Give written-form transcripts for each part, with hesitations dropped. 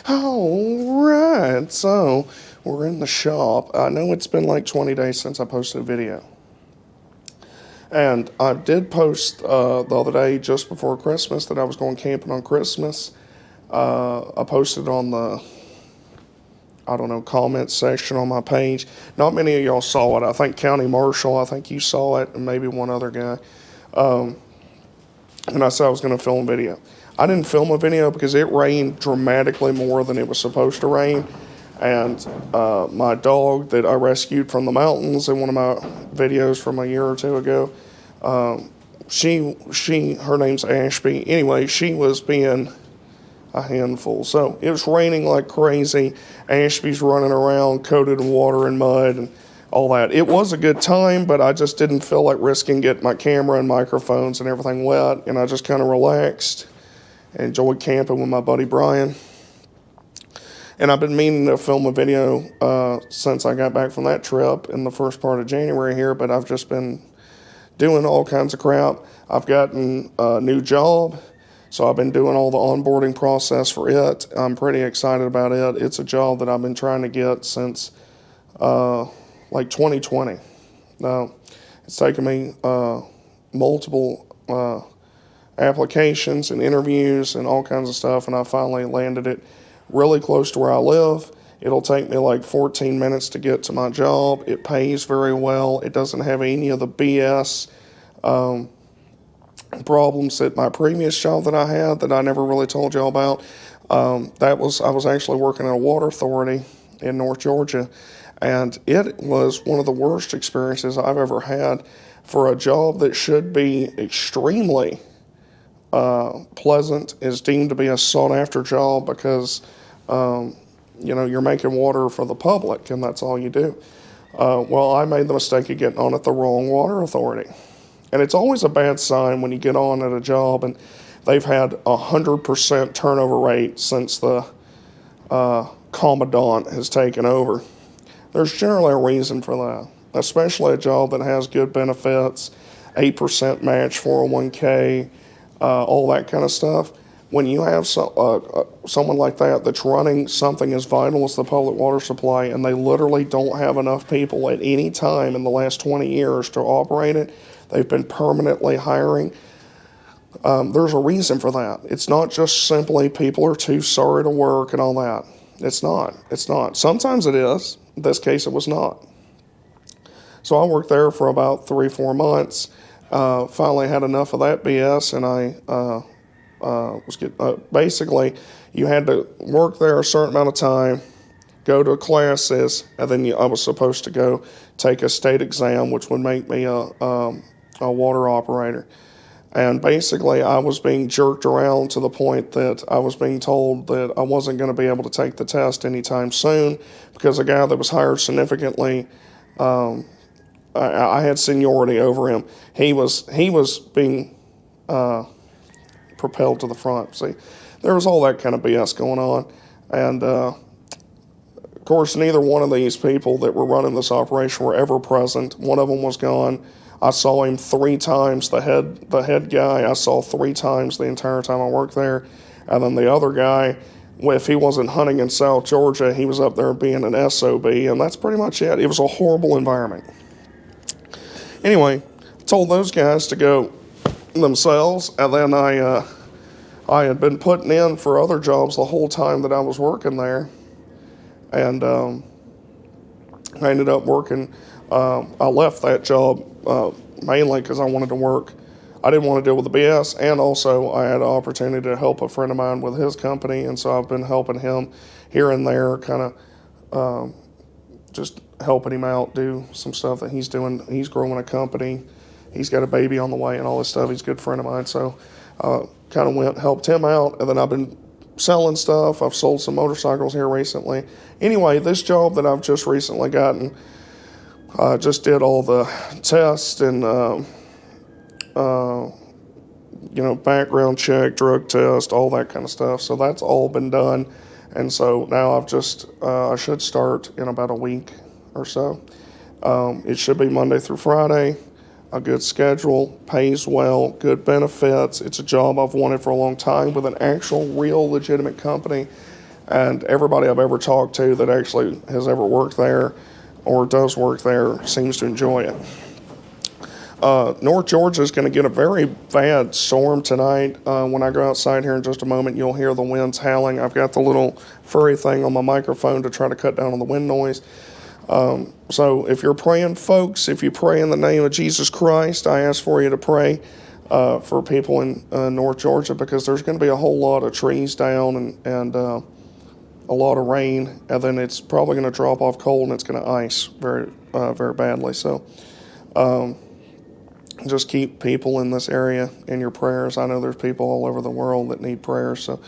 All right, so we're in the shop. I know it's been like 20 days since I posted a video. And I did post the other day, just before Christmas, that I was going camping on Christmas. I posted on the, comment section on my page. Not many of y'all saw it. I think County Marshall, I think you saw it, and maybe one other guy. And I said I was going to film a video. I didn't film a video because it rained dramatically more than it was supposed to rain. And my dog that I rescued from the mountains in one of my videos from a year or two ago, her name's Ashby. Anyway, she was being a handful. So it was raining like crazy. Ashby's running around coated in water and mud and all that. It was a good time, but I just didn't feel like risking getting my camera and microphones and everything wet. And I just kind of relaxed and enjoyed camping with my buddy Brian. And I've been meaning to film a video since I got back from that trip in the first part of January here, but I've just been doing all kinds of crap. I've gotten a new job, so I've been doing all the onboarding process for it. I'm pretty excited about it. It's a job that I've been trying to get since like 2020. It's taken me multiple applications and interviews and all kinds of stuff, and I finally landed it really close to where I live. It'll take me like 14 minutes to get to my job. It pays very well. It doesn't have any of the BS problems that my previous job that I had that I never really told y'all about. I was actually working at a water authority in North Georgia, and it was one of the worst experiences I've ever had for a job that should be extremely pleasant. Is deemed to be a sought-after job because you're making water for the public, and that's all you do. Well, I made the mistake of getting on at the wrong water authority. And it's always a bad sign when you get on at a job and they've had 100% turnover rate since the commandant has taken over. There's generally a reason for that, especially a job that has good benefits, 8% match 401k, all that kind of stuff. When you have someone like that that's running something as vital as the public water supply, and they literally don't have enough people at any time in the last 20 years to operate it, they've been permanently hiring. There's a reason for that. It's not just simply people are too sorry to work and all that. It's not. Sometimes it is. In this case, it was not. So I worked there for about 3-4 months. Finally had enough of that BS, and I basically, you had to work there a certain amount of time, go to classes, and then I was supposed to go take a state exam, which would make me a water operator. And basically, I was being jerked around to the point that I was being told that I wasn't going to be able to take the test anytime soon because a guy that was hired significantly, I had seniority over him. He was being propelled to the front. See, there was all that kind of BS going on. And, of course, neither one of these people that were running this operation were ever present. One of them was gone. I saw him 3 times, the head guy, I saw 3 times the entire time I worked there. And then the other guy, if he wasn't hunting in South Georgia, he was up there being an SOB, and that's pretty much it. It was a horrible environment. Anyway, I told those guys to go themselves, and then I had been putting in for other jobs the whole time that I was working there, and I ended up working. I left that job mainly because I wanted to work. I didn't want to deal with the BS, and also I had an opportunity to help a friend of mine with his company, and so I've been helping him here and there, kind of just helping him out, do some stuff that he's doing. He's growing a company. He's got a baby on the way and all this stuff. He's a good friend of mine, so kind of went, helped him out, and then I've been selling stuff. I've sold some motorcycles here recently. Anyway, this job that I've just recently gotten, just did all the tests and, background check, drug test, all that kind of stuff. So that's all been done. And so now I should start in about a week or so. It should be Monday through Friday, a good schedule, pays well, good benefits. It's a job I've wanted for a long time with an actual, real, legitimate company. And everybody I've ever talked to that actually has ever worked there or does work there seems to enjoy it. North Georgia is going to get a very bad storm tonight. When I go outside here in just a moment, you'll hear the winds howling. I've got the little furry thing on my microphone to try to cut down on the wind noise. So if you're praying, folks, if you pray in the name of Jesus Christ, I ask for you to pray for people in North Georgia, because there's going to be a whole lot of trees down and a lot of rain, and then it's probably going to drop off cold and it's going to ice very badly. So just keep people in this area in your prayers. I know there's people all over the world that need prayers, so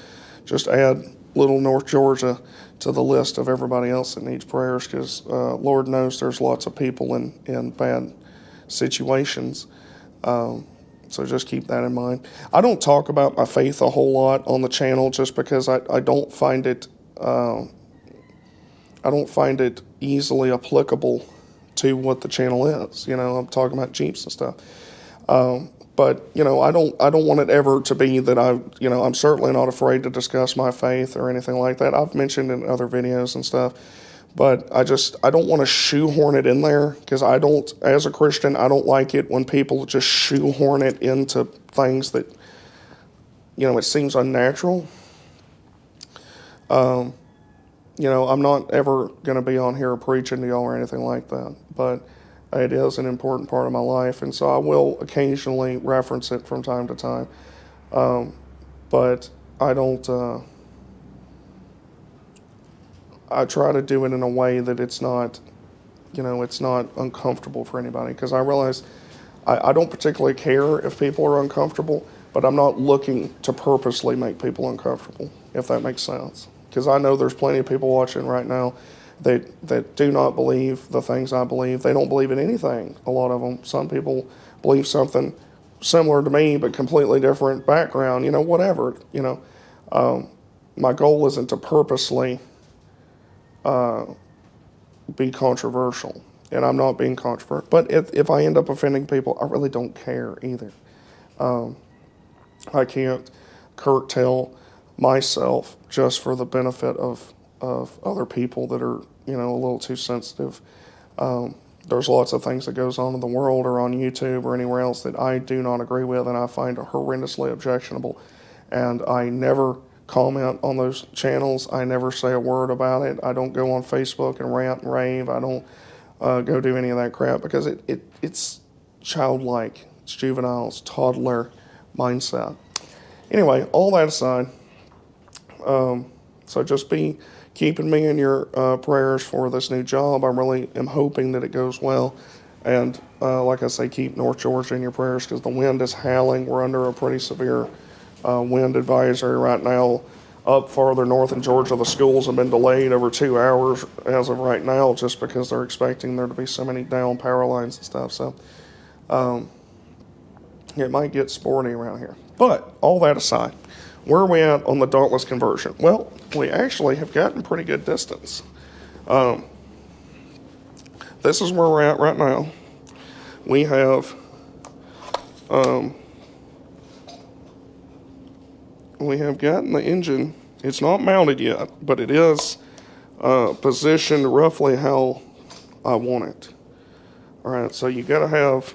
just add little North Georgia to the list of everybody else that needs prayers, because Lord knows there's lots of people in bad situations. So just keep that in mind. I don't talk about my faith a whole lot on the channel, just because I don't find it easily applicable to what the channel is. You know, I'm talking about Jeeps and stuff. But you know, I don't want it ever to be that I'm certainly not afraid to discuss my faith or anything like that. I've mentioned in other videos and stuff, but I don't want to shoehorn it in there, because as a Christian, I don't like it when people just shoehorn it into things that, it seems unnatural. I'm not ever going to be on here preaching to y'all or anything like that, but it is an important part of my life, and so I will occasionally reference it from time to time. But I don't, I try to do it in a way that it's not, it's not uncomfortable for anybody, because I realize I don't particularly care if people are uncomfortable, but I'm not looking to purposely make people uncomfortable, if that makes sense. Because I know there's plenty of people watching right now that do not believe the things I believe. They don't believe in anything, a lot of them. Some people believe something similar to me, but completely different background, whatever. My goal isn't to purposely be controversial, and I'm not being controversial. But if I end up offending people, I really don't care either. I can't curtail myself just for the benefit of other people that are, a little too sensitive. There's lots of things that goes on in the world or on YouTube or anywhere else that I do not agree with, and I find horrendously objectionable. And I never comment on those channels. I never say a word about it. I don't go on Facebook and rant and rave. I don't go do any of that crap, because it's childlike. It's juvenile. It's toddler mindset. Anyway, all that aside, so just be keeping me in your prayers for this new job. I really am hoping that it goes well. And like I say, keep North Georgia in your prayers, because the wind is howling. We're under a pretty severe wind advisory right now. Up farther north in Georgia, the schools have been delayed over 2 hours as of right now, just because they're expecting there to be so many down power lines and stuff. So it might get sporty around here. But all that aside, where are we at on the Dauntless conversion? Well, we actually have gotten pretty good distance. This is where we're at right now. We have gotten the engine. It's not mounted yet, but it is positioned roughly how I want it. All right, so you got to have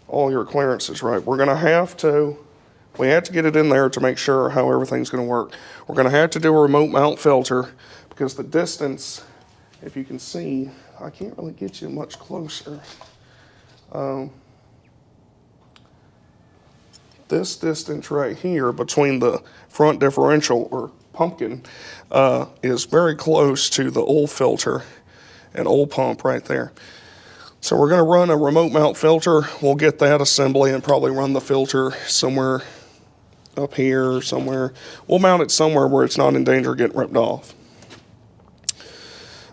all your clearances right. We have to get it in there to make sure how everything's going to work. We're going to have to do a remote mount filter, because the distance, if you can see, I can't really get you much closer. This distance right here between the front differential, or pumpkin, is very close to the oil filter and oil pump right there. So we're going to run a remote mount filter. We'll get that assembly and probably run the filter somewhere up here or somewhere. We'll mount it somewhere where it's not in danger of getting ripped off.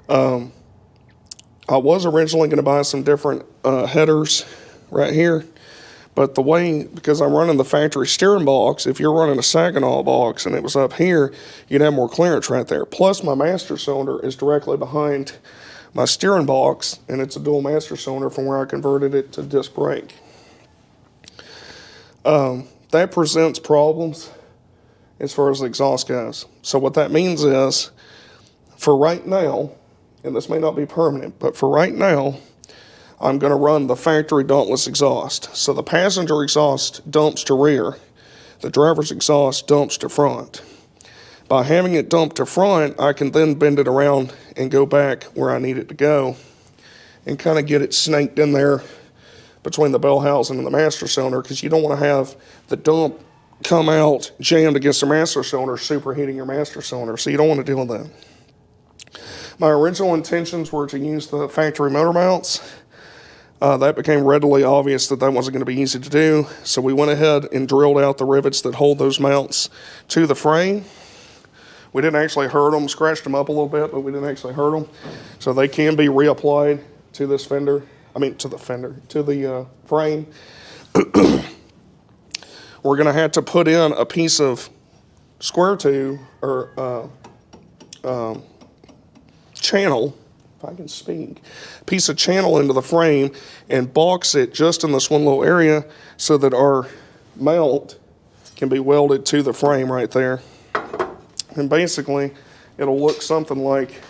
I was originally going to buy some different headers right here, but because I'm running the factory steering box, if you're running a Saginaw box and it was up here, you'd have more clearance right there. Plus, my master cylinder is directly behind my steering box, and it's a dual master cylinder from where I converted it to disc brake. That presents problems as far as the exhaust goes. So what that means is, for right now, and this may not be permanent, but for right now, I'm going to run the factory Dauntless exhaust. So the passenger exhaust dumps to rear. The driver's exhaust dumps to front. By having it dumped to front, I can then bend it around and go back where I need it to go and kind of get it snaked in there between the bell housing and the master cylinder, because you don't want to have the dump come out jammed against the master cylinder, superheating your master cylinder. So you don't want to deal with that. My original intentions were to use the factory motor mounts. That became readily obvious that wasn't going to be easy to do. So we went ahead and drilled out the rivets that hold those mounts to the frame. We didn't actually hurt them, scratched them up a little bit, but we didn't actually hurt them. So they can be reapplied to this fender. To the frame. We're going to have to put in a piece of square tube or channel, if I can speak, piece of channel into the frame and box it just in this one little area so that our mount can be welded to the frame right there. And basically, it'll look something like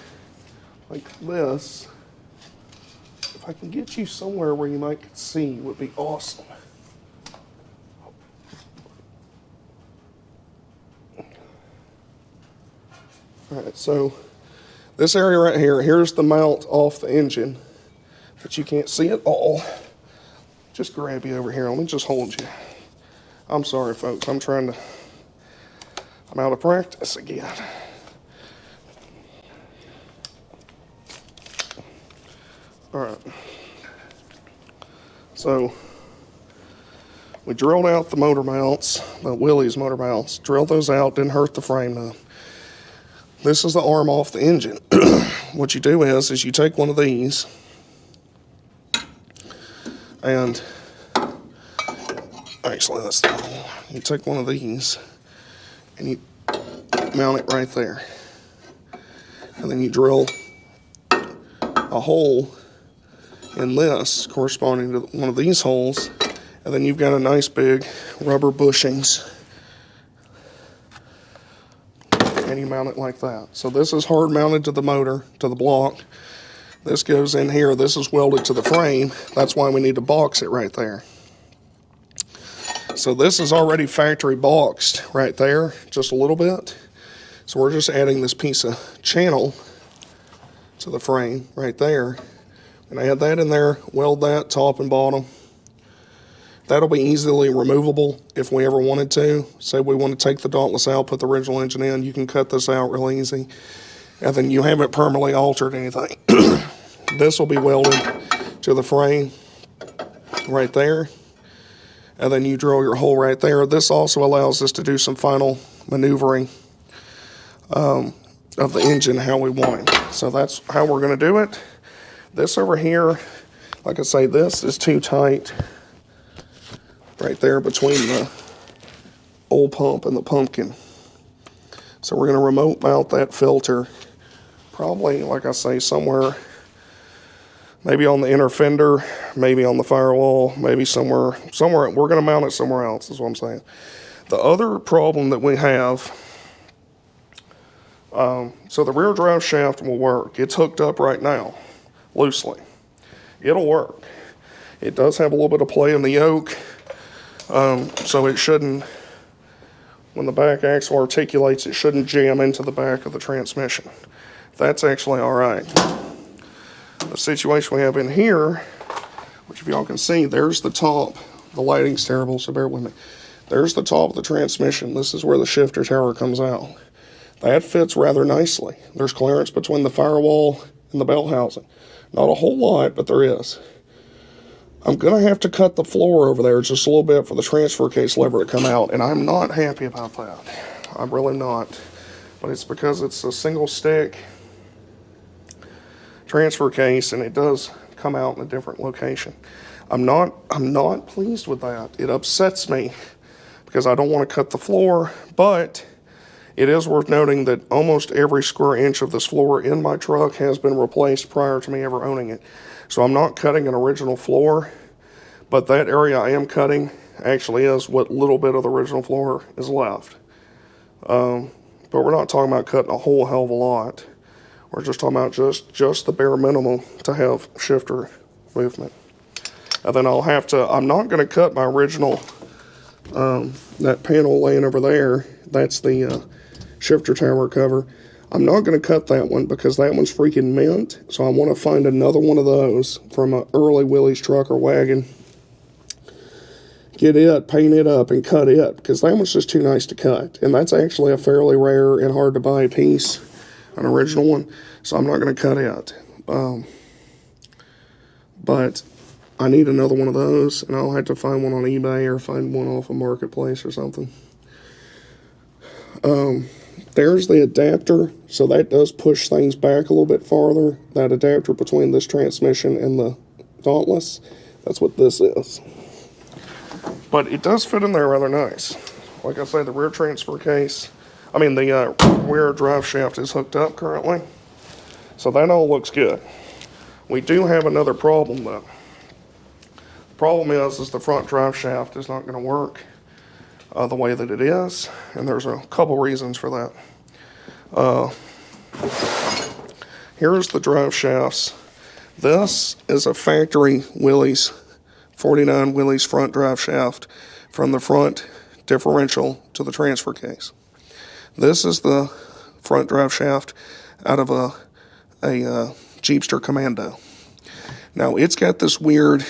this. If I can get you somewhere where you might see, would be awesome. All right, so this area right here, here's the mount off the engine, but you can't see it all. Just grab you over here. Let me just hold you. I'm sorry, folks. I'm out of practice again. All right. So we drilled out the motor mounts, the Willys motor mounts. Drilled those out, didn't hurt the frame none. This is the arm off the engine. What you do is you take one of these and actually that's the wrong. You take one of these and you mount it right there. And then you drill a hole in this corresponding to one of these holes, and then you've got a nice big rubber bushings, and you mount it like that. So this is hard mounted to the motor, to the block. This goes in here. This is welded to the frame. That's why we need to box it right there. So this is already factory boxed right there, just a little bit. So we're just adding this piece of channel to the frame right there. And add that in there, weld that top and bottom. That'll be easily removable if we ever wanted to. Say we want to take the Dauntless out, put the original engine in, you can cut this out real easy. And then you haven't permanently altered anything. This will be welded to the frame right there. And then you drill your hole right there. This also allows us to do some final maneuvering of the engine how we want it. So that's how we're going to do it. This over here, like I say, this is too tight right there between the old pump and the pumpkin. So we're going to remote mount that filter, probably, like I say, somewhere, maybe on the inner fender, maybe on the firewall, maybe somewhere. We're going to mount it somewhere else, is what I'm saying. The other problem that we have, so the rear drive shaft will work. It's hooked up right now, loosely. It'll work. It does have a little bit of play in the yoke, so it shouldn't, when the back axle articulates, it shouldn't jam into the back of the transmission. That's actually all right. The situation we have in here, which if y'all can see, there's the top. The lighting's terrible, so bear with me. There's the top of the transmission. This is where the shifter tower comes out. That fits rather nicely. There's clearance between the firewall and the bell housing. Not a whole lot, but there is. I'm going to have to cut the floor over there just a little bit for the transfer case lever to come out, and I'm not happy about that. I'm really not. But it's because it's a single stick transfer case, and it does come out in a different location. I'm not pleased with that. It upsets me because I don't want to cut the floor, but it is worth noting that almost every square inch of this floor in my truck has been replaced prior to me ever owning it. So I'm not cutting an original floor, but that area I am cutting actually is what little bit of the original floor is left. But we're not talking about cutting a whole hell of a lot. We're just talking about just the bare minimum to have shifter movement. And then I'll have to, I'm not going to cut my original, that panel laying over there. That's the shifter tower cover. I'm not going to cut that one because that one's freaking mint. So I want to find another one of those from an early Willys truck or wagon. Get it, paint it up, and cut it, because that one's just too nice to cut. And that's actually a fairly rare and hard to buy piece, an original one, so I'm not going to cut it. But I need another one of those, and I'll have to find one on eBay or find one off a marketplace or something. There's the adapter, so that does push things back a little bit farther. That adapter between this transmission and the Dauntless, that's what this is. But it does fit in there rather nice. Like I say, the rear transfer case, the rear drive shaft is hooked up currently. So that all looks good. We do have another problem though. The problem is the front drive shaft is not going to work the way that it is. And there's a couple reasons for that. Here's the drive shafts. This is a factory Willys 49 Willys front drive shaft from the front differential to the transfer case. This is the front drive shaft out of a Jeepster Commando. Now it's got this weird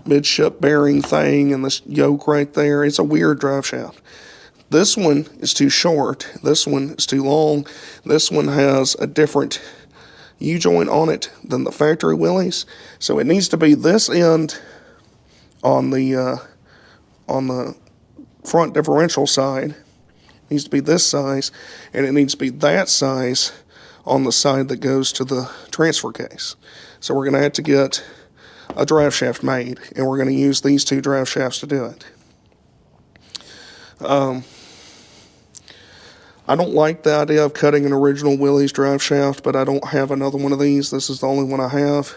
midship bearing thing and this yoke right there. It's a weird drive shaft. This one is too short. This one is too long. This one has a different U-joint on it than the factory Willys. So it needs to be this end on the front differential side. It needs to be this size, and it needs to be that size on the side that goes to the transfer case. So we're going to have to get a drive shaft made, and we're going to use these two drive shafts to do it. I don't like the idea of cutting an original Willys drive shaft, but I don't have another one of these. This is the only one I have.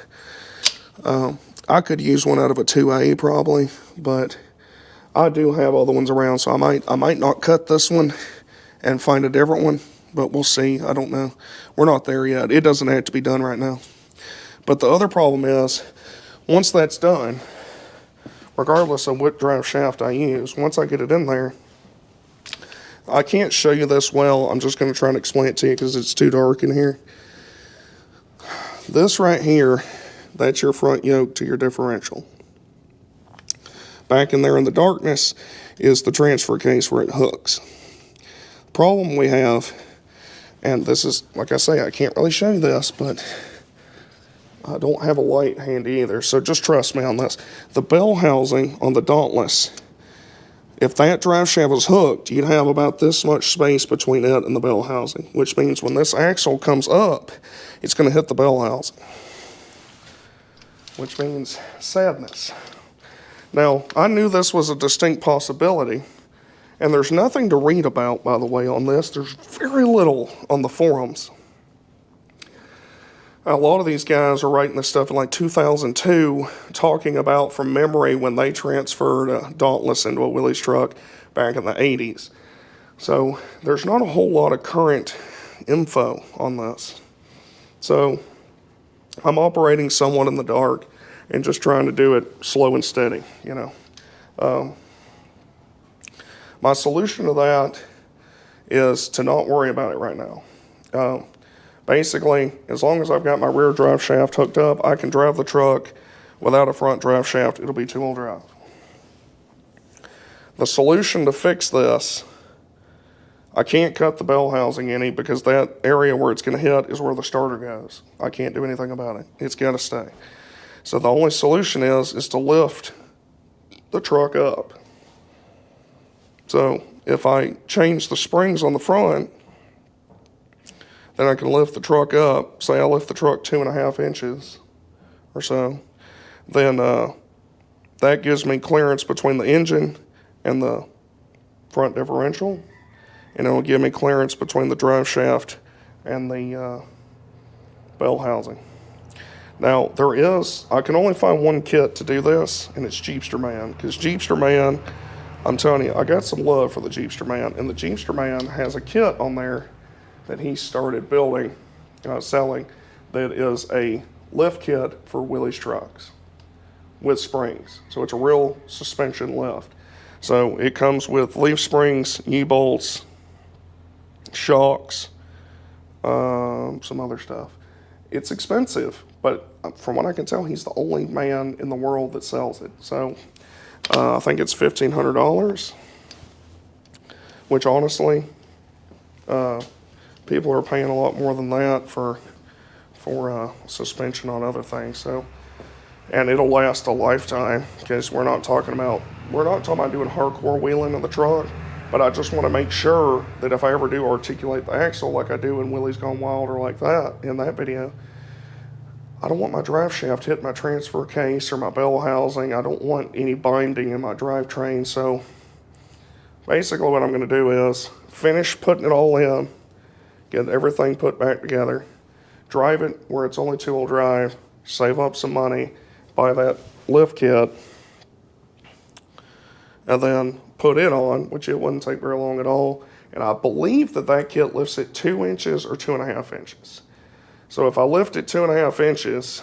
I could use one out of a 2A probably, but I do have other ones around, so I might not cut this one and find a different one, but we'll see. I don't know. We're not there yet. It doesn't have to be done right now. But the other problem is, once that's done, regardless of what drive shaft I use, once I get it in there, I can't show you this well. I'm just going to try and explain it to you because it's too dark in here. This right here, that's your front yoke to your differential. Back in there in the darkness is the transfer case where it hooks. The problem we have, and this is, like I say, I can't really show you this, but I don't have a light handy either, so just trust me on this. The bell housing on the Dauntless, if that drive shaft was hooked, you'd have about this much space between it and the bell housing, which means when this axle comes up, it's going to hit the bell housing, which means sadness. Now, I knew this was a distinct possibility, and there's nothing to read about, by the way, on this. There's very little on the forums. A lot of these guys are writing this stuff in like 2002, talking about from memory when they transferred a Dauntless into a Willys truck back in the 80s. So there's not a whole lot of current info on this. So I'm operating somewhat in the dark and just trying to do it slow and steady, you know. My solution to that is to not worry about it right now. Basically, as long as I've got my rear drive shaft hooked up, I can drive the truck without a front drive shaft. It'll be two-wheel drive. The solution to fix this, I can't cut the bell housing any because that area where it's going to hit is where the starter goes. I can't do anything about it. It's got to stay. So the only solution is to lift the truck up. So if I change the springs on the front, then I can lift the truck up. Say I lift the truck 2.5 inches or so. Then that gives me clearance between the engine and the front differential. And it'll give me clearance between the drive shaft and the bell housing. Now, I can only find one kit to do this, and it's Jeepster Man. Because Jeepster Man I'm telling you, I got some love for the Jeepster Man, and the Jeepster Man has a kit on there that he started building, selling, that is a lift kit for Willys trucks with springs. So it's a real suspension lift. So it comes with leaf springs, U-bolts, shocks, some other stuff. It's expensive, but from what I can tell, he's the only man in the world that sells it. So I think it's $1,500, which honestly, people are paying a lot more than that for suspension on other things. So, and it'll last a lifetime, because we're not talking about doing hardcore wheeling in the truck. But I just want to make sure that if I ever do articulate the axle like I do in Willys Gone Wild or like that in that video, I don't want my drive shaft hitting my transfer case or my bell housing. I don't want any binding in my drivetrain. So basically what I'm going to do is finish putting it all in, get everything put back together, drive it where it's only two-wheel drive, save up some money, buy that lift kit, and then put it on, which it wouldn't take very long at all. And I believe that kit lifts it 2 inches or 2.5 inches. So if I lift it 2.5 inches,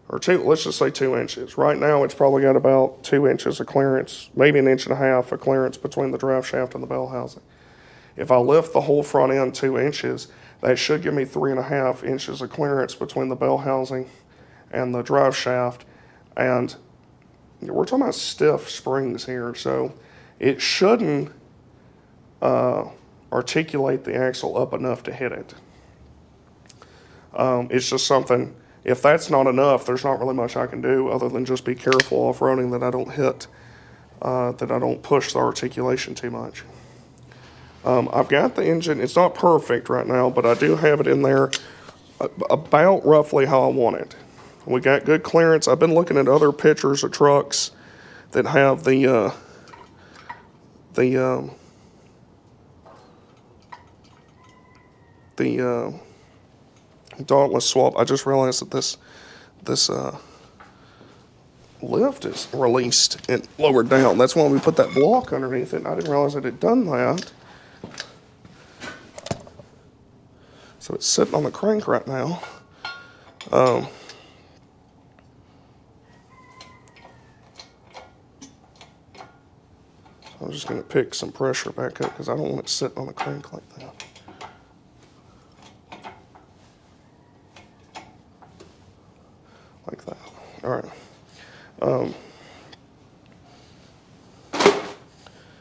or let's just say 2 inches. Right now it's probably got about 2 inches of clearance, maybe 1.5 inches of clearance between the drive shaft and the bell housing. If I lift the whole front end 2 inches, that should give me 3.5 inches of clearance between the bell housing and the drive shaft. And we're talking about stiff springs here, so it shouldn't articulate the axle up enough to hit it. It's just something, if that's not enough, there's not really much I can do other than just be careful off-roading that I don't hit, that I don't push the articulation too much. I've got the engine, it's not perfect right now, but I do have it in there about roughly how I want it. We got good clearance. I've been looking at other pictures of trucks that have the Dauntless swap. I just realized that this lift is released and lowered down. That's why we put that block underneath it. And I didn't realize it had done that. So it's sitting on the crank right now. I'm just going to pick some pressure back up because I don't want it sitting on the crank like that. Like that. All right.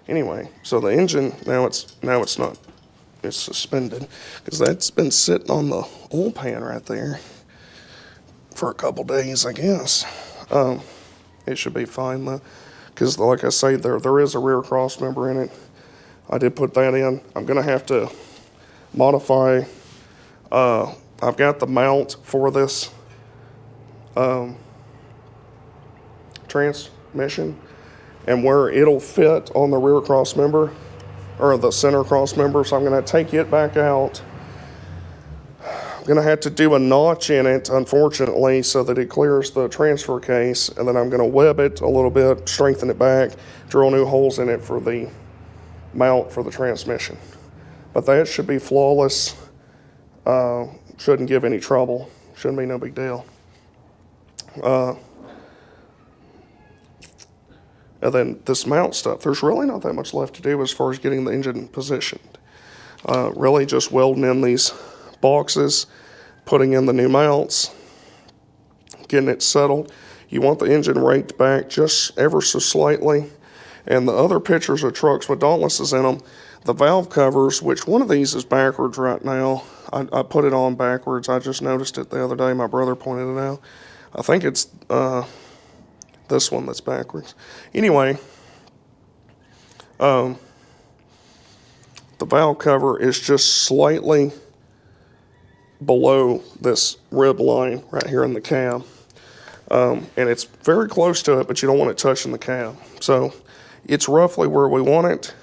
Anyway, so the engine now it's not. It's suspended because that's been sitting on the oil pan right there for a couple days, I guess. It should be fine though, because like I say, there is a rear cross member in it. I did put that in. I'm gonna have to modify. I've got the mount for this transmission, and where it'll fit on the rear cross member or the center cross member, so I'm going to take it back out. I'm going to have to do a notch in it, unfortunately, so that it clears the transfer case, and then I'm going to web it a little bit, strengthen it back, drill new holes in it for the mount for the transmission. But that should be flawless. Shouldn't give any trouble. Shouldn't be no big deal. And then this mount stuff, there's really not that much left to do as far as getting the engine positioned. Really just welding in these boxes, putting in the new mounts, getting it settled. You want the engine raked back just ever so slightly. And the other pictures of trucks with Dauntlesses in them, the valve covers, which one of these is backwards right now. I put it on backwards. I just noticed it the other day. My brother pointed it out. I think it's this one that's backwards. Anyway, the valve cover is just slightly below this rib line right here in the cab. And it's very close to it, but you don't want it touching the cab. So it's roughly where we want it.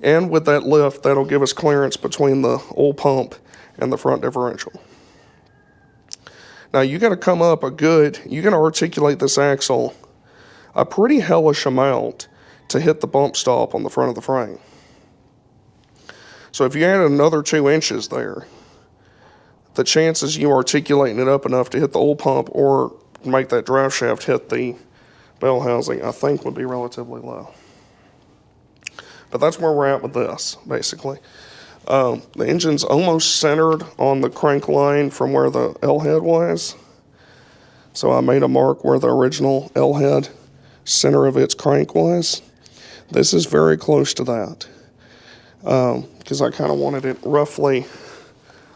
And with that lift, that'll give us clearance between the oil pump and the front differential. Now you got to come up you got to articulate this axle a pretty hellish amount to hit the bump stop on the front of the frame. So if you add another 2 inches there, the chances you articulating it up enough to hit the oil pump or make that drive shaft hit the bell housing, I think, would be relatively low. But that's where we're at with this, basically. The engine's almost centered on the crank line from where the L head was. So I made a mark where the original L head center of its crank was. This is very close to that, because I kind of wanted it roughly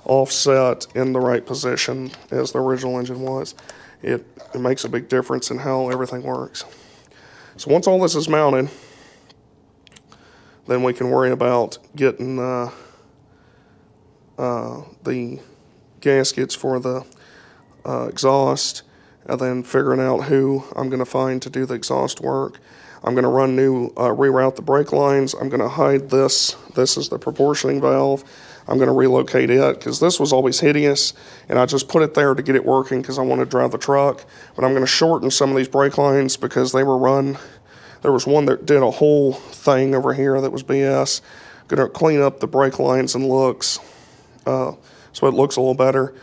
offset in the right position as the original engine was. It makes a big difference in how everything works. So once all this is mounted, then we can worry about getting the gaskets for the exhaust, and then figuring out who I'm going to find to do the exhaust work. I'm going to reroute the brake lines. I'm going to hide this. This is the proportioning valve. I'm going to relocate it because this was always hideous, and I just put it there to get it working because I want to drive the truck. But I'm going to shorten some of these brake lines because they were run. There was one that did a whole thing over here that was BS. Going to clean up the brake lines and looks so it looks a little better.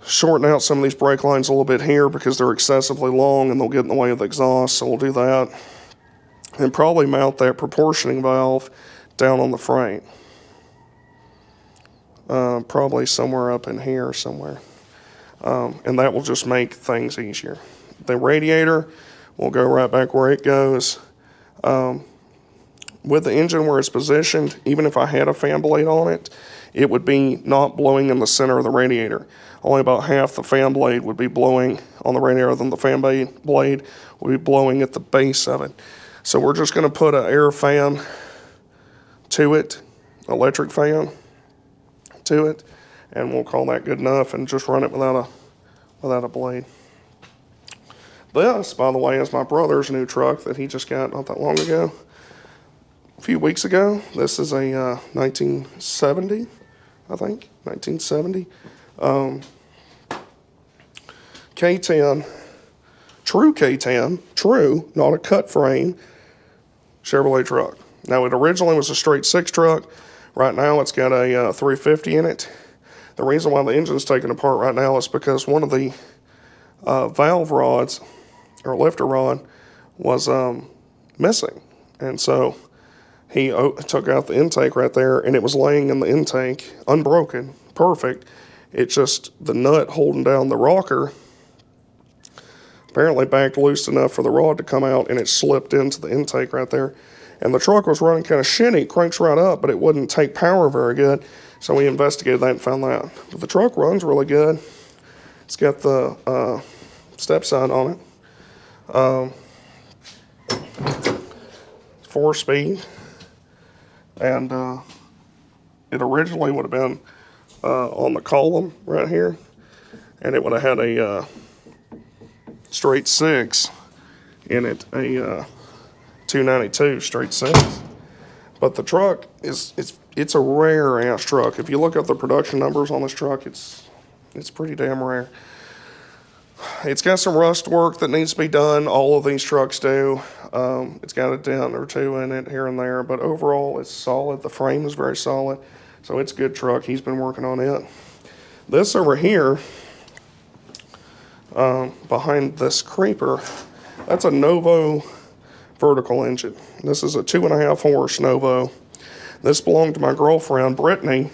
Shorten out some of these brake lines a little bit here because they're excessively long and they'll get in the way of the exhaust, so we'll do that. And probably mount that proportioning valve down on the frame. Probably somewhere up in here somewhere. And that will just make things easier. The radiator will go right back where it goes. With the engine where it's positioned, even if I had a fan blade on it, it would be not blowing in the center of the radiator. Only about half the fan blade would be blowing on the radiator than the fan blade would be blowing at the base of it. So we're just going to put an air fan to it, electric fan to it, and we'll call that good enough and just run it without a blade. This, by the way, is my brother's new truck that he just got not that long ago. A few weeks ago. This is a 1970, I think, 1970. K10, true K10, true, not a cut frame, Chevrolet truck. Now, it originally was a straight 6 truck. Right now, it's got a 350 in it. The reason why the engine's taken apart right now is because one of the valve rods, or lifter rod, was missing. And so he took out the intake right there, and it was laying in the intake, unbroken, perfect. It's just the nut holding down the rocker apparently backed loose enough for the rod to come out, and it slipped into the intake right there. And the truck was running kind of shinny, cranks right up, but it wouldn't take power very good. So we investigated that and found that. But the truck runs really good. It's got the step side on it. 4-speed. And it originally would have been on the column right here. And it would have had a straight 6 in it, a 292 straight 6. But the truck it's a rare ass truck. If you look up the production numbers on this truck, it's pretty damn rare. It's got some rust work that needs to be done. All of these trucks do. It's got a dent or two in it here and there, but overall it's solid. The frame is very solid, so it's a good truck. He's been working on it. This over here, behind this creeper, that's a Novo vertical engine. This is a 2.5 horse Novo. This belonged to my girlfriend, Brittany.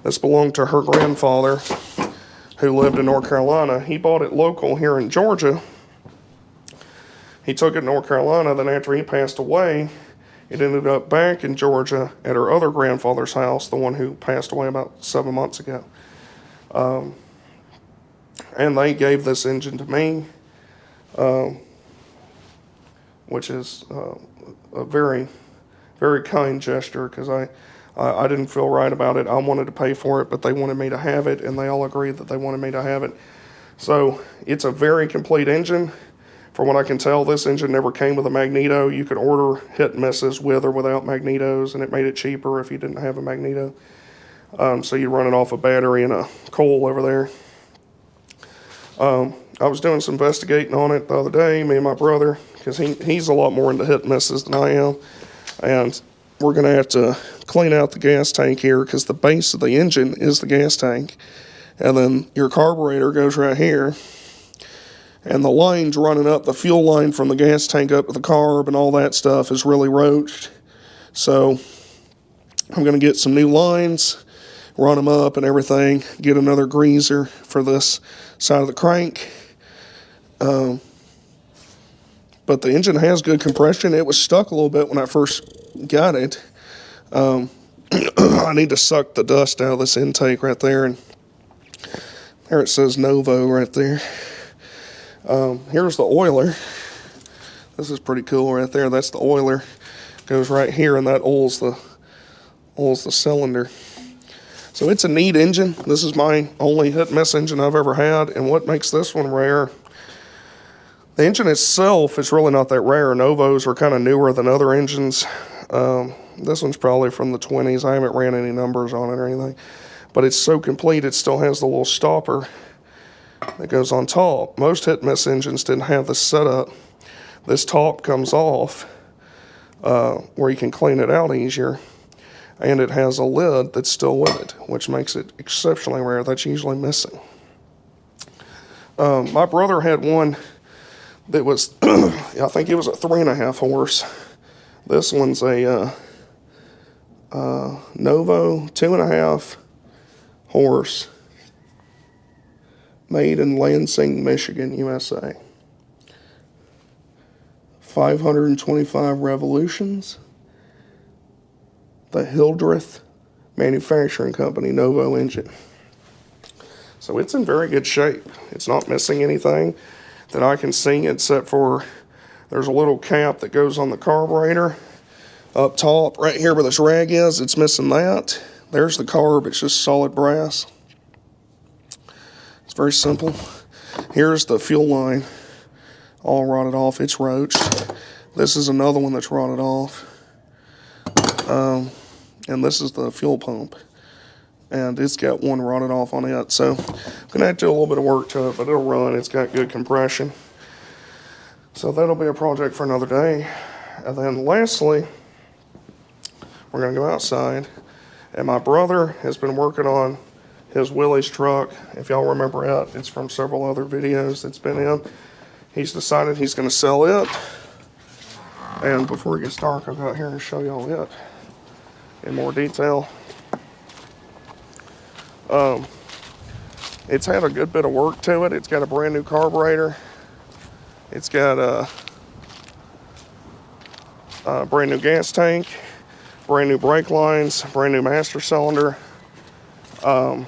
This belonged to her grandfather, who lived in North Carolina. He bought it local here in Georgia. He took it to North Carolina. Then after he passed away, it ended up back in Georgia at her other grandfather's house, the one who passed away about 7 months ago. And they gave this engine to me, which is a very, very kind gesture, because I didn't feel right about it. I wanted to pay for it, but they wanted me to have it, and they all agreed that they wanted me to have it. So it's a very complete engine. From what I can tell, this engine never came with a magneto. You could order hit and misses with or without magnetos, and it made it cheaper if you didn't have a magneto. So you run it off a battery and a coal over there. I was doing some investigating on it the other day, me and my brother, because he's a lot more into hit and misses than I am. And we're going to have to clean out the gas tank here because the base of the engine is the gas tank. And then your carburetor goes right here. And the lines running up, the fuel line from the gas tank up to the carb and all that stuff is really roached. So I'm going to get some new lines, run them up and everything, get another greaser for this side of the crank. But the engine has good compression. It was stuck a little bit when I first got it. I need to suck the dust out of this intake right there. And there it says Novo right there. Here's the oiler. This is pretty cool right there. That's the oiler. Goes right here, and that oils the cylinder. So it's a neat engine. This is my only hit and miss engine I've ever had. And what makes this one rare, the engine itself is really not that rare. Novos are kind of newer than other engines. This one's probably from the 20s. I haven't ran any numbers on it or anything. But it's so complete, it still has the little stopper that goes on top. Most hit and miss engines didn't have this setup. This top comes off where you can clean it out easier. And it has a lid that's still with it, which makes it exceptionally rare. That's usually missing. My brother had one that was, I think it was a 3.5 horse. This one's a Novo 2.5 horse, made in Lansing, Michigan, USA. 525 revolutions. The Hildreth Manufacturing Company Novo engine. So it's in very good shape. It's not missing anything that I can see, except for there's a little cap that goes on the carburetor up top right here where this rag is. It's missing that. There's the carb. It's just solid brass. It's very simple. Here's the fuel line, all rotted off. It's roached. This is another one that's rotted off. And this is the fuel pump. And it's got one rotted off on it. So I'm going to have to do a little bit of work to it, but it'll run. It's got good compression. So that'll be a project for another day. And then lastly, we're going to go outside. And my brother has been working on his Willys truck. If y'all remember it, it's from several other videos it's been in. He's decided he's going to sell it. And before it gets dark, I'll go out here and show y'all it in more detail. It's had a good bit of work to it. It's got a brand new carburetor. It's got a brand new gas tank, brand new brake lines, brand new master cylinder, brand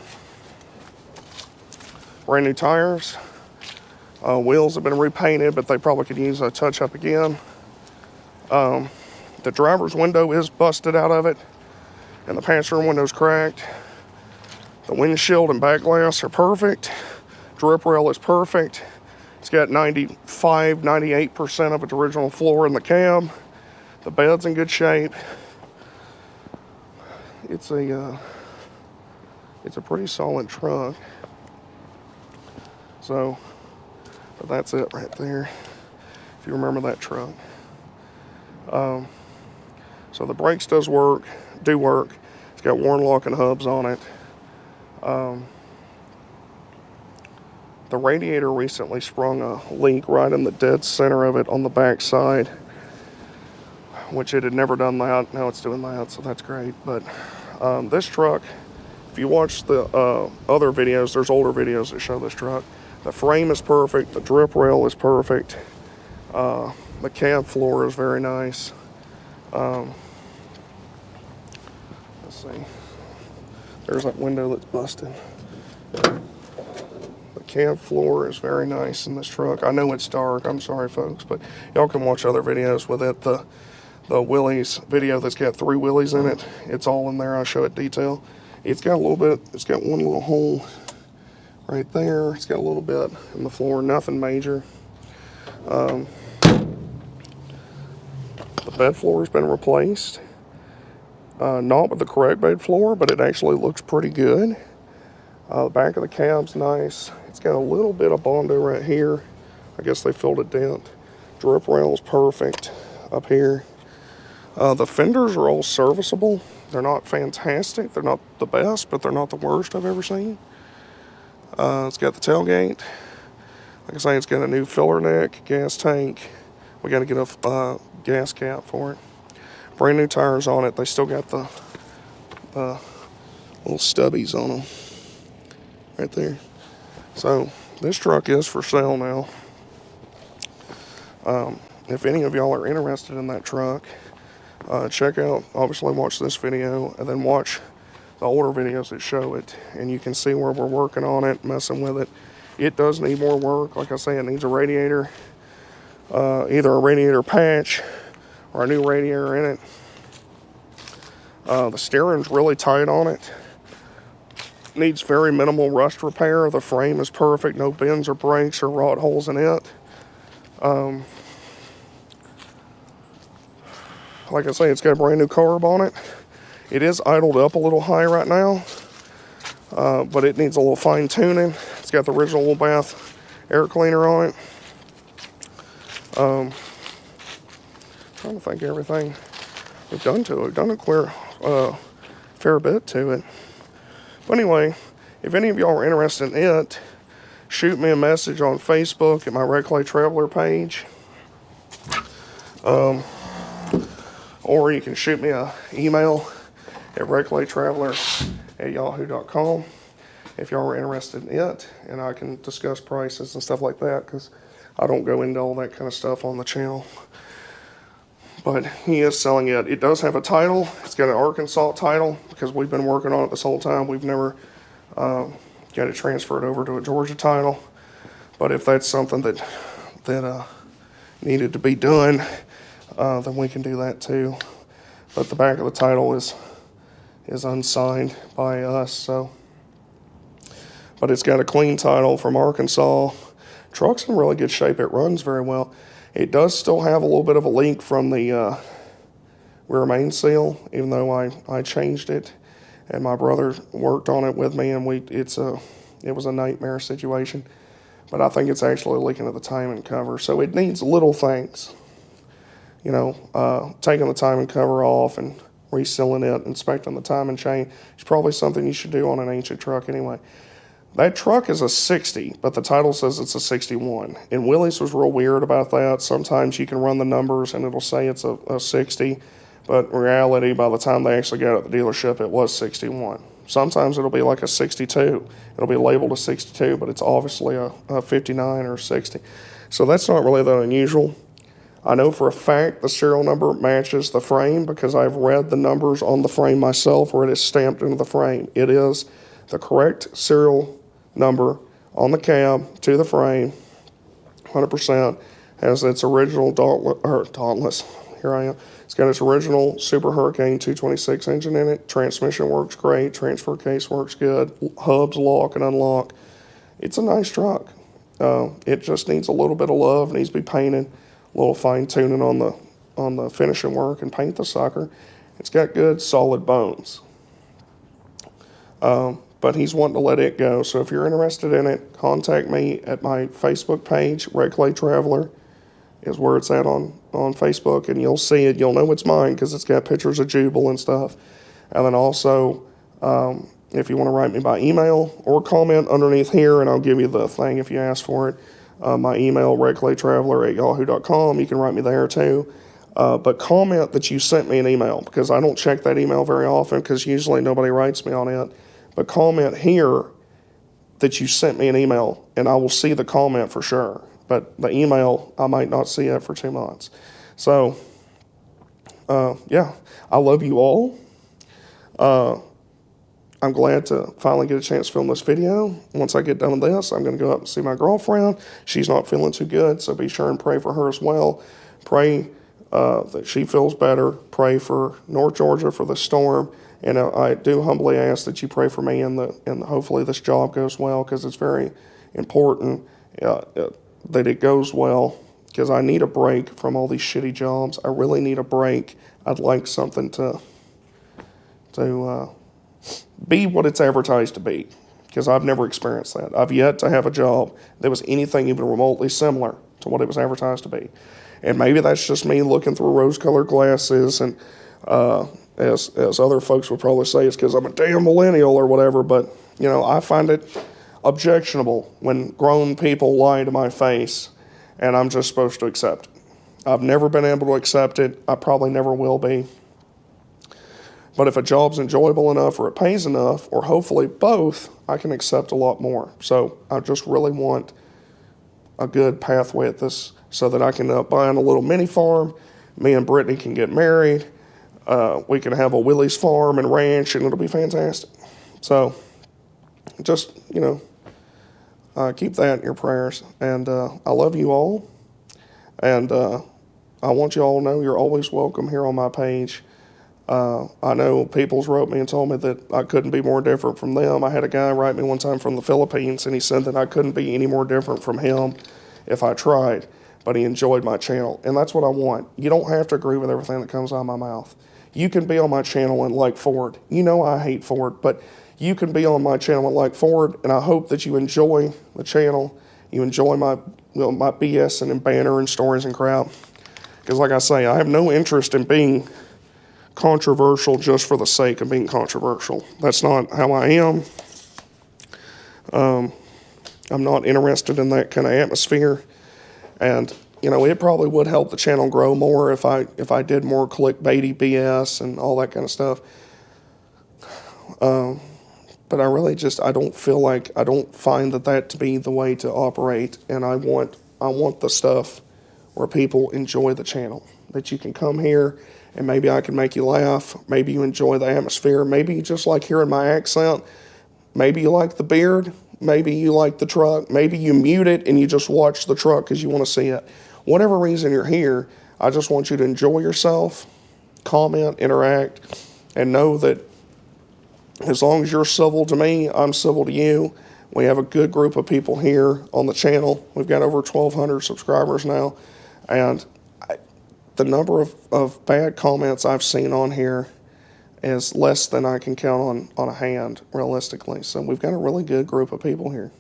new tires. Wheels have been repainted, but they probably could use a touch up again. The driver's window is busted out of it, and the passenger window's cracked. The windshield and back glass are perfect. Drip rail is perfect. It's got 95, 98% of its original floor in the cab. The bed's in good shape. It's a pretty solid truck. So, but that's it right there, if you remember that truck. So the brakes do work. It's got worn locking hubs on it. The radiator recently sprung a leak right in the dead center of it on the back side, which it had never done that. Now it's doing that, so that's great. But this truck, if you watch the other videos, there's older videos that show this truck. The frame is perfect. The drip rail is perfect. The cab floor is very nice. Let's see. There's that window that's busted. The cab floor is very nice in this truck. I know it's dark. I'm sorry, folks, but y'all can watch other videos with it. The Willys video that's got 3 Willys in it, it's all in there. I'll show it detail. It's got a little bit. It's got one little hole right there. It's got a little bit in the floor. Nothing major. The bed floor has been replaced. Not with the correct bed floor, but it actually looks pretty good. The back of the cab's nice. It's got a little bit of Bondo right here. I guess they filled a dent. strip rail is perfect up here. The fenders are all serviceable. They're not fantastic. They're not the best, but they're not the worst I've ever seen. It's got the tailgate. Like I say, it's got a new filler neck, gas tank. We got to get a gas cap for it. Brand new tires on it. They still got the little stubbies on them right there. So this truck is for sale now. If any of y'all are interested in that truck, check out, obviously watch this video and then watch the older videos that show it, and you can see where we're working on it, messing with it. It does need more work. Like I say, it needs a radiator, either a radiator patch or a new radiator in it. The steering's really tight on it. Needs very minimal rust repair. The frame is perfect, no bends or breaks or rot holes in it. Like I say, it's got a brand new carb on it. It is idled up a little high right now, but it needs a little fine tuning. It's got the original little bath air cleaner on it. Trying to think of everything we've done to it. We've done a fair bit to it. But anyway, if any of y'all are interested in it, shoot me a message on Facebook at my Red Clay Traveler page. Or you can shoot me an email at redclaytraveler@yahoo.com if y'all are interested in it, and I can discuss prices and stuff like that, because I don't go into all that kind of stuff on the channel. But he is selling it. It does have a title. It's got an Arkansas title, because we've been working on it this whole time. We've never got it transferred over to a Georgia title. But if that's something that needed to be done, then we can do that too. But the back of the title is unsigned by us, so. But it's got a clean title from Arkansas. Truck's in really good shape. It runs very well. It does still have a little bit of a leak from the rear main seal, even though I changed it, and my brother worked on it with me, and it was a nightmare situation. But I think it's actually leaking at the timing cover, so it needs little things. You know, taking the timing cover off and resealing it, inspecting the timing chain. It's probably something you should do on an ancient truck anyway. That truck is a 60, but the title says it's a 61. And Willys was real weird about that. Sometimes you can run the numbers and it'll say it's a 60, but in reality, by the time they actually got it at the dealership, it was 61. Sometimes it'll be like a 62. It'll be labeled a 62, but it's obviously a 59 or 60. So that's not really that unusual. I know for a fact the serial number matches the frame because I've read the numbers on the frame myself where it is stamped into the frame. It is the correct serial number on the cab to the frame, 100%. Has its original Dauntless. Here I am. It's got its original Super Hurricane 226 engine in it. Transmission works great. Transfer case works good. Hubs lock and unlock. It's a nice truck. It just needs a little bit of love. Needs to be painted. A little fine tuning on the finishing work and paint the sucker. It's got good solid bones. But he's wanting to let it go. So if you're interested in it, contact me at my Facebook page. Red Clay Traveler is where it's at on Facebook, and you'll see it. You'll know it's mine because it's got pictures of Jubal and stuff. And then also, if you want to write me by email or comment underneath here, and I'll give you the thing if you ask for it. My email, redclaytraveler@yahoo.com. You can write me there too. But comment that you sent me an email, because I don't check that email very often because usually nobody writes me on it. But comment here that you sent me an email, and I will see the comment for sure. But the email, I might not see it for 2 months. So, yeah, I love you all. I'm glad to finally get a chance to film this video. Once I get done with this, I'm going to go up and see my girlfriend. She's not feeling too good, so be sure and pray for her as well. Pray that she feels better. Pray for North Georgia for the storm. And I do humbly ask that you pray for me, and hopefully this job goes well, because it's very important that it goes well, because I need a break from all these shitty jobs. I really need a break. I'd like something to be what it's advertised to be, because I've never experienced that. I've yet to have a job that was anything even remotely similar to what it was advertised to be. And maybe that's just me looking through rose-colored glasses, and as other folks would probably say, it's because I'm a damn millennial or whatever. But, I find it objectionable when grown people lie to my face, and I'm just supposed to accept it. I've never been able to accept it. I probably never will be. But if a job's enjoyable enough, or it pays enough, or hopefully both, I can accept a lot more. So I just really want a good pathway at this so that I can buy a little mini farm. Me and Brittany can get married. We can have a Willys farm and ranch, and it'll be fantastic. So just, keep that in your prayers. And I love you all. And I want you all to know you're always welcome here on my page. I know people's wrote me and told me that I couldn't be more different from them. I had a guy write me one time from the Philippines, and he said that I couldn't be any more different from him if I tried, but he enjoyed my channel. And that's what I want. You don't have to agree with everything that comes out of my mouth. You can be on my channel and like Ford. I hate Ford, but you can be on my channel and like Ford, and I hope that you enjoy the channel. You enjoy my BS and banner and stories and crap. Because like I say, I have no interest in being controversial just for the sake of being controversial. That's not how I am. I'm not interested in that kind of atmosphere. And, it probably would help the channel grow more if I did more clickbaity BS and all that kind of stuff. But I really I don't find that to be the way to operate. And I want the stuff where people enjoy the channel. That you can come here and maybe I can make you laugh. Maybe you enjoy the atmosphere. Maybe you just like hearing my accent. Maybe you like the beard. Maybe you like the truck. Maybe you mute it and you just watch the truck because you want to see it. Whatever reason you're here, I just want you to enjoy yourself, comment, interact, and know that as long as you're civil to me, I'm civil to you. We have a good group of people here on the channel. We've got over 1,200 subscribers now. And the number of bad comments I've seen on here is less than I can count on a hand, realistically. So we've got a really good group of people here.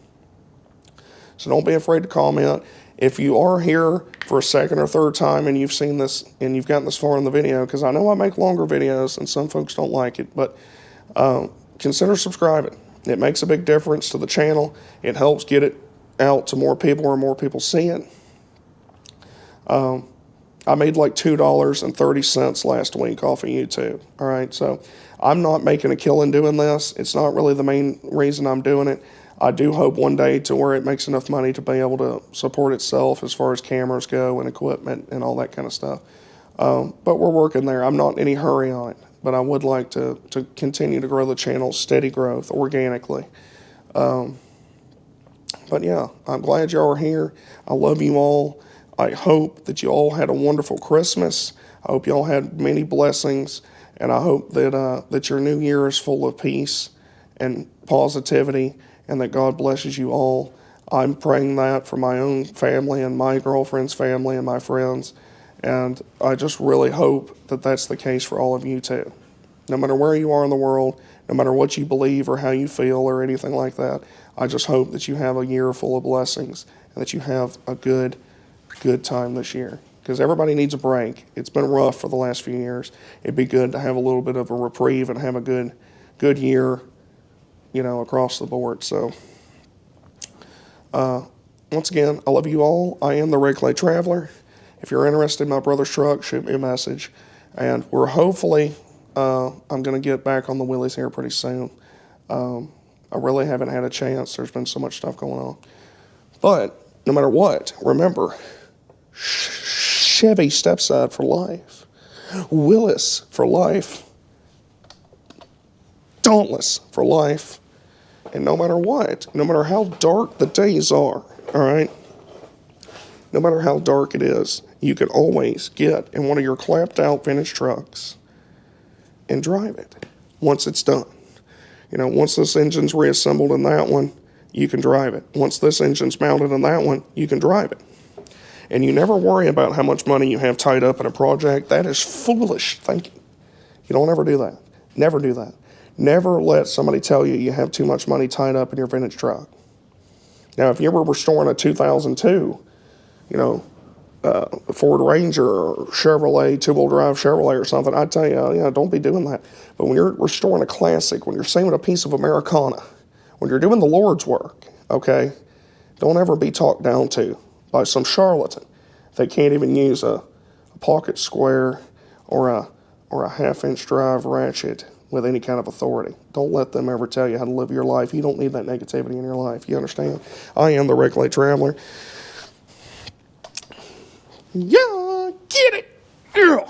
So don't be afraid to comment. If you are here for a second or third time and you've seen this and you've gotten this far in the video, because I know I make longer videos and some folks don't like it, but consider subscribing. It makes a big difference to the channel. It helps get it out to more people or more people see it. I made like $2.30 last week off of YouTube. All right, so I'm not making a killing doing this. It's not really the main reason I'm doing it. I do hope one day to where it makes enough money to be able to support itself as far as cameras go and equipment and all that kind of stuff. But we're working there. I'm not in any hurry on it, but I would like to continue to grow the channel, steady growth, organically. But yeah, I'm glad y'all are here. I love you all. I hope that you all had a wonderful Christmas. I hope you all had many blessings, and I hope that your new year is full of peace and positivity, and that God blesses you all. I'm praying that for my own family and my girlfriend's family and my friends, and I just really hope that that's the case for all of you too. No matter where you are in the world, no matter what you believe or how you feel or anything like that, I just hope that you have a year full of blessings and that you have a good time this year, because everybody needs a break. It's been rough for the last few years. It'd be good to have a little bit of a reprieve and have a good year, across the board. So once again, I love you all. I am the Red Clay Traveler. If you're interested in my brother's truck, shoot me a message, and we're hopefully I'm going to get back on the Willys here pretty soon. I really haven't had a chance. There's been so much stuff going on, but no matter what, remember, Chevy Stepside for life, Willys for life, Dauntless for life, and no matter what, no matter how dark the days are, all right, no matter how dark it is, you can always get in one of your clapped out vintage trucks and drive it once it's done. Once this engine's reassembled in that one, you can drive it. Once this engine's mounted in that one, you can drive it. And you never worry about how much money you have tied up in a project. That is foolish thinking. You don't ever do that. Never do that. Never let somebody tell you have too much money tied up in your vintage truck. Now, if you were restoring a 2002, Ford Ranger or Chevrolet, two-wheel drive Chevrolet or something, I'd tell you, don't be doing that. But when you're restoring a classic, when you're saving a piece of Americana, when you're doing the Lord's work, okay, don't ever be talked down to by some charlatan. They can't even use a pocket square or a half-inch drive ratchet with any kind of authority. Don't let them ever tell you how to live your life. You don't need that negativity in your life. You understand? I am the Regulate Traveler. Yeah, get it! Yeah.